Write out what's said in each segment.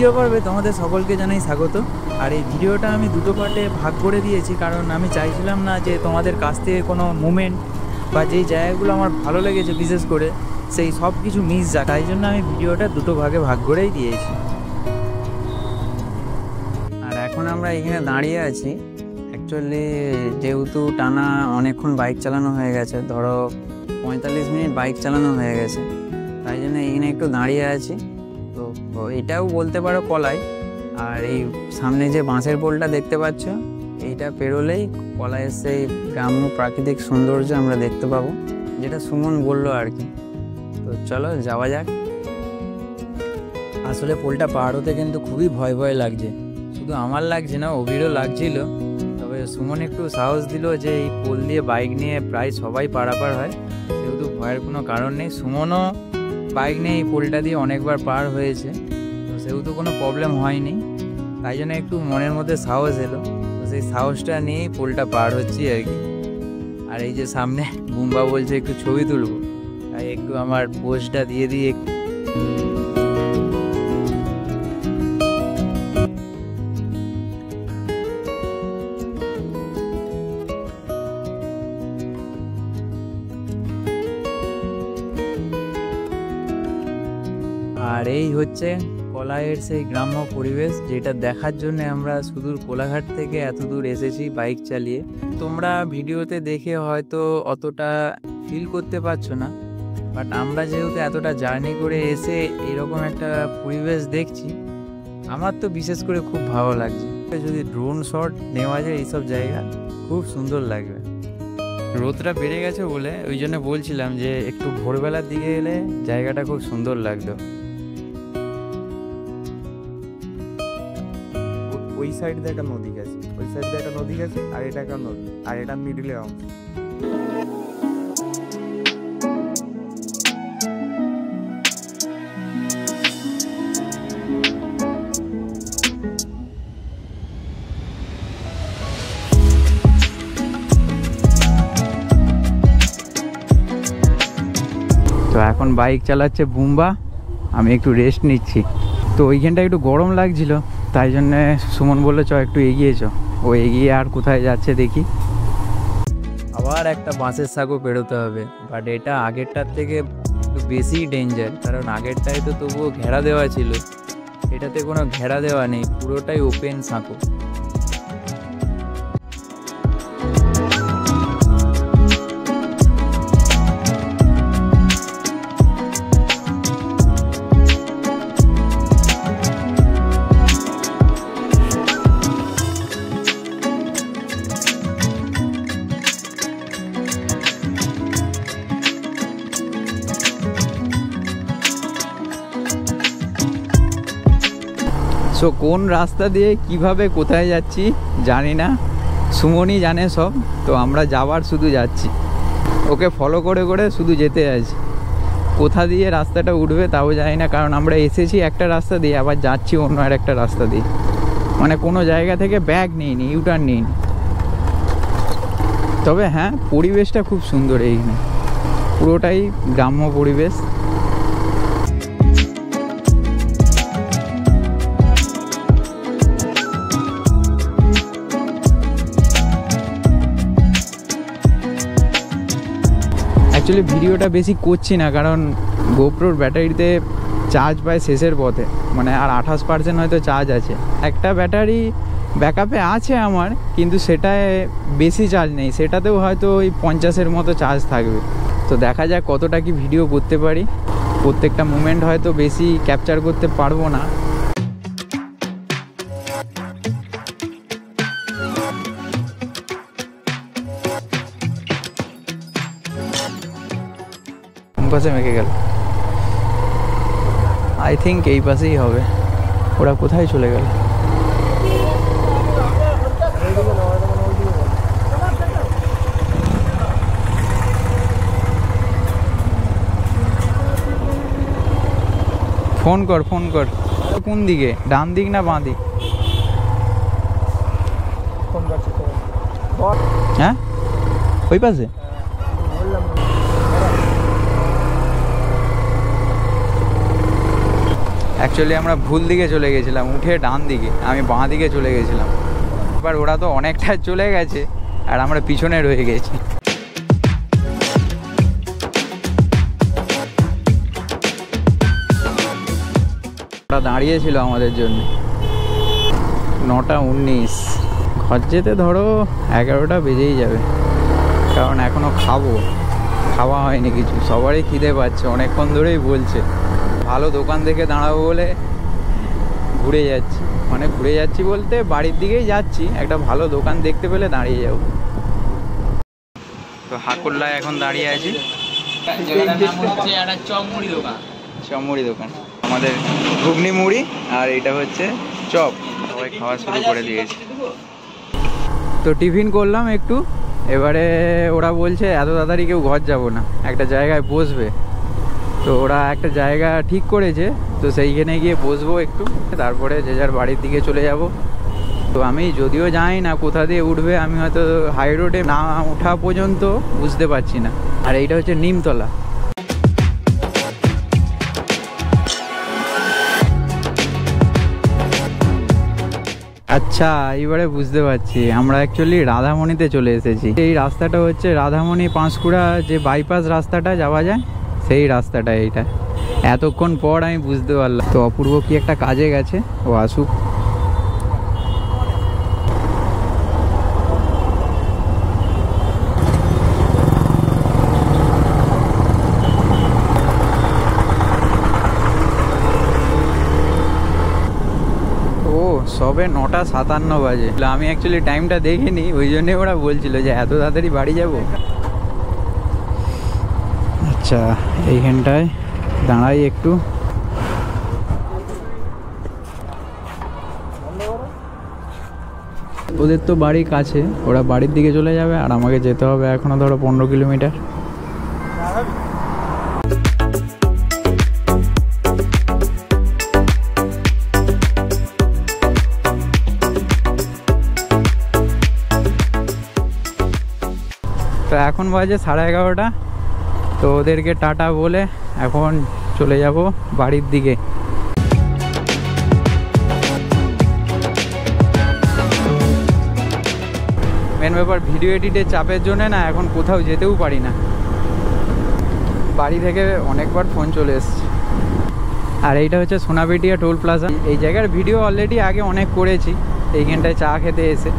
দ্বিতীয় পর্বে তোমাদের সকলকে জানাই স্বাগত। আর এই ভিডিওটা আমি দুটো পার্টে ভাগ করে দিয়েছি, কারণ আমি চাইছিলাম না যে তোমাদের কাছ থেকে কোনো মুমেন্ট বা যেই জায়গাগুলো আমার ভালো লেগেছে বিশেষ করে সেই সব কিছু মিস যাক, তাই জন্য আমি ভিডিওটা দুটো ভাগে ভাগ করেই দিয়েছি। আর এখন আমরা এখানে দাঁড়িয়ে আছি, অ্যাকচুয়ালি যেহেতু টানা অনেকক্ষণ বাইক চালানো হয়ে গেছে, ধরো 45 মিনিট বাইক চালানো হয়ে গেছে, তাই জন্য এখানে একটু দাঁড়িয়ে আছি। তো এটাও বলতে পারো কলাই। আর এই সামনে যে বাঁশের পোলটা দেখতে পাচ্ছ, এইটা পেরোলেই কলাইয়ের সেই গ্রাম্য প্রাকৃতিক সৌন্দর্য আমরা দেখতে পাবো, যেটা সুমন বললো আর কি। তো চলো যাওয়া যাক। আসলে পোলটা পার হতে কিন্তু খুবই ভয় ভয় লাগছে, শুধু আমার লাগছে না, অভিরও লাগছিল। তবে সুমন একটু সাহস দিল যে এই পোল দিয়ে বাইক নিয়ে প্রায় সবাই পারাপার হয়, সেহেতু ভয়ের কোনো কারণ নেই। সুমনও বাইক নিয়ে এই পোলটা দিয়ে অনেকবার পার হয়েছে, তো সেহেতু কোনো প্রবলেম হয়নি, তাই জন্য একটু মনের মধ্যে সাহস এলো। তো সেই সাহসটা নিয়েই পোলটা পার হচ্ছি আর কি। আর এই যে সামনে বুম্বা বলছে একটু ছবি তুলবো, তাই একটু আমার পোজটা দিয়ে দিয়ে আর এই হচ্ছে কলাইয়ের সেই গ্রাম্য পরিবেশ, যেটা দেখার জন্য আমরা সুদূর কোলাঘাট থেকে এত দূর এসেছি বাইক চালিয়ে। তোমরা ভিডিওতে দেখে হয়তো অতটা ফিল করতে পারছো না, বাট আমরা যেহেতু এতটা জার্নি করে এসে এরকম একটা পরিবেশ দেখছি, আমার তো বিশেষ করে খুব ভালো লাগছে। যদি ড্রোন শট নেওয়া যায় এইসব জায়গা, খুব সুন্দর লাগবে। রোদটা বেড়ে গেছে বলে ওই জন্য বলছিলাম যে একটু ভোরবেলার দিকে এলে জায়গাটা খুব সুন্দর লাগতো। ওই সাইড দিয়ে একটা নদী গেছে, ওই সাইড দিয়ে একটা নদী গেছে, আর এটা একটা নদী, আর এটা মিডিলে অংশ। তো এখন বাইক চালাচ্ছে বুম্বা, আমি একটু রেস্ট নিচ্ছি। তো ওইখানটা একটু গরম লাগছিল, তাই জন্যে সুমন বললো চ একটু এগিয়ে চ। ও এগিয়ে আর কোথায় যাচ্ছে দেখি। আবার একটা বাঁশের সাঁকো পেরোতে হবে, বাট এটা আগেরটার থেকে একটু বেশি ডেঞ্জার, কারণ আগেরটায় তো তবুও ঘেরা দেওয়া ছিল, এটাতে কোনো ঘেরা দেওয়া নেই, পুরোটাই ওপেন সাঁকো। সো কোন রাস্তা দিয়ে কিভাবে কোথায় যাচ্ছি জানি না, সুমনই জানে সব। তো আমরা যাবার শুধু যাচ্ছি, ওকে ফলো করে করে শুধু যেতে আছি। কোথা দিয়ে রাস্তাটা উঠবে তাও জানি না, কারণ আমরা এসেছি একটা রাস্তা দিয়ে, আবার যাচ্ছি অন্য আর একটা রাস্তা দিয়ে, মানে কোনো জায়গা থেকে ব্যাগ নিইনি, ইউটার্ন নিইনি। তবে হ্যাঁ, পরিবেশটা খুব সুন্দর এইখানে, পুরোটাই গ্রাম্য পরিবেশ। অ্যাকচুয়ালি ভিডিওটা বেশি করছি না, কারণ গোপ্রোর ব্যাটারিতে চার্জ পায় শেষের পথে, মানে আর 28% হয়তো চার্জ আছে। একটা ব্যাটারি ব্যাকআপে আছে আমার, কিন্তু সেটায় বেশি চার্জ নেই, সেটাতেও হয়তো ওই 50-এর মতো চার্জ থাকবে। তো দেখা যাক কতটা কি ভিডিও করতে পারি। প্রত্যেকটা মুমেন্ট হয়তো বেশি ক্যাপচার করতে পারবো না। পাশে মেখে গেল, আই থিঙ্ক এই পাশেই হবে। ওরা কোথায় চলে গেল? ফোন কর, ফোন কর। কোন দিকে, ডান দিক না বাঁ দিক? হ্যাঁ ওই পাশে। অ্যাকচুয়ালি আমরা ভুল দিকে চলে গেছিলাম, উঠে ডান দিকে, আমি বাঁ দিকে চলে গেছিলাম। এবার ওরা তো অনেকটা চলে গেছে আর আমরা পিছনে রয়ে গেছি। ওরা দাঁড়িয়েছিল আমাদের জন্য। 9:19, ঘর যেতে ধরো 11টা বেজেই যাবে, কারণ এখনও খাওয়া হয়নি কিছু। সবারই খিদে পাচ্ছে, অনেকক্ষণ ধরেই বলছে। ভালো দোকান দেখে দাঁড়াবো বলে ঘুরে যাচ্ছি বলতে বাড়ির দিকেই যাচ্ছি, একটা ভালো দোকান দেখতে পেলে দাঁড়িয়ে যাবো। তো হাকুল্লায় এখন দাঁড়িয়ে আছি। চপমুড়ি দোকান, আমাদের ঘুগনি মুড়ি আর এটা হচ্ছে চপ। সবাই খাওয়া শুরু করে দিয়েছে। তো টিফিন করলাম একটু, এবারে ওরা বলছে এত তাড়াতাড়ি কেউ ঘর যাবো না, একটা জায়গায় বসবে। তো ওরা একটা জায়গা ঠিক করেছে, তো সেইখানে গিয়ে বসবো একটু, তারপরে যে যার বাড়ির দিকে চলে যাব। তো আমি যদিও জানি না কোথা দিয়ে উঠবে, আমি হয়তো হাই রোডে না ওঠা পর্যন্ত বুঝতে পারছি না। আর এইটা হচ্ছে নিমতলা। আচ্ছা, এইবারে বুঝতে পারছি, আমরা অ্যাকচুয়ালি রাধামণিতে চলে এসেছি। এই রাস্তাটা হচ্ছে রাধামণি পাঁশকুড়া যে বাইপাস রাস্তাটা যাওয়া যায়, সেই রাস্তাটা এইটা। এতক্ষণ পর আমি বুঝতে পারলাম। তো অপূর্ব কি একটা কাজে গেছে, ও আসুক। সবে 9:57 বাজে। আমি অ্যাকচুয়ালি টাইমটা দেখিনি, ওই জন্যে ওরা বলছিল যে এত তাড়াতাড়ি বাড়ি যাব। আচ্ছা, এইখানটায় দাঁড়াই একটু। ওদের তো বাড়ি কাছে, ওরা বাড়ির দিকে চলে যাবে আর আমাকে যেতে হবে এখনো ধরো 15 কিলোমিটার। তো এখন বাজে 11:30। তো ওদেরকে টাটা বলে এখন চলে যাব বাড়ির দিকে। মেন ব্যাপার, ভিডিও এডিটের চাপের জন্য না এখন কোথাও যেতেও পারি না। বাড়ি থেকে অনেকবার ফোন চলে এসছে। আর এইটা হচ্ছে সোনাবেটিয়া টোল প্লাজা। এই জায়গার ভিডিও অলরেডি আগে অনেক করেছি, এইখানটায় চা খেতে এসে।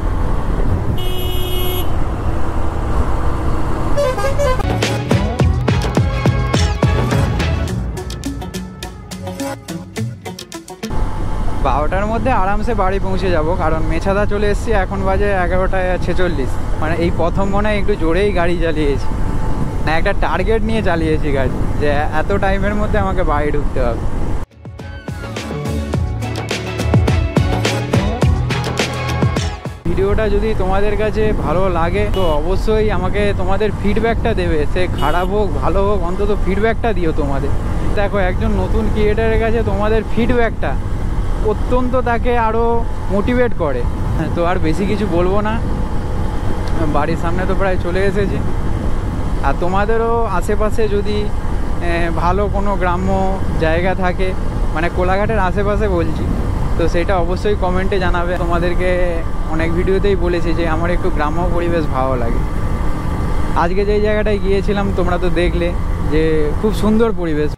বারোটার মধ্যে আরামসে বাড়ি পৌঁছে যাব, কারণ মেছাদা চলে এসেছি। এখন বাজে 11:46। মানে এই প্রথম মনে হয় একটু জোরেই গাড়ি চালিয়েছি, না একটা টার্গেট নিয়ে চালিয়েছি গাড়ি, যে এত টাইমের মধ্যে আমাকে বাড়ি ঢুকতে হবে। ভিডিওটা যদি তোমাদের কাছে ভালো লাগে তো অবশ্যই আমাকে তোমাদের ফিডব্যাকটা দেবে, সে খারাপ হোক ভালো হোক, অন্তত ফিডব্যাকটা দিও তোমাদের। দেখো, একজন নতুন ক্রিয়েটারের কাছে তোমাদের ফিডব্যাকটা অত্যন্ত তাকে আরও মোটিভেট করে। তো আর বেশি কিছু বলবো না, বাড়ির সামনে তো প্রায় চলে এসেছি। আর তোমাদেরও আশেপাশে যদি ভালো কোনো গ্রাম্য জায়গা থাকে, মানে কোলাঘাটের আশেপাশে বলছি, তো সেটা অবশ্যই কমেন্টে জানাবে। তোমাদেরকে অনেক ভিডিওতেই বলেছি যে আমার একটু গ্রাম্য পরিবেশ ভালো লাগে। আজকে যেই জায়গাটায় গিয়েছিলাম তোমরা তো দেখলে যে খুব সুন্দর পরিবেশ।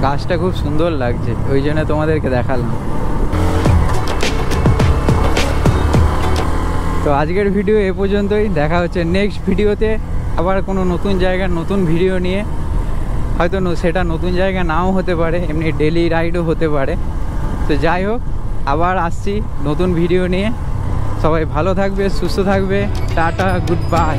গাছটা খুব সুন্দর লাগছে, ওই জন্য তোমাদেরকে দেখালাম। তো আজকের ভিডিও এ পর্যন্তই। দেখা হচ্ছে নেক্সট ভিডিওতে, আবার কোনো নতুন জায়গার নতুন ভিডিও নিয়ে। হয়তো সেটা নতুন জায়গা নাও হতে পারে, এমনি ডেলি রাইডও হতে পারে। তো যাই হোক, আবার আসছি নতুন ভিডিও নিয়ে। সবাই ভালো থাকবে, সুস্থ থাকবে। Tata, good bye.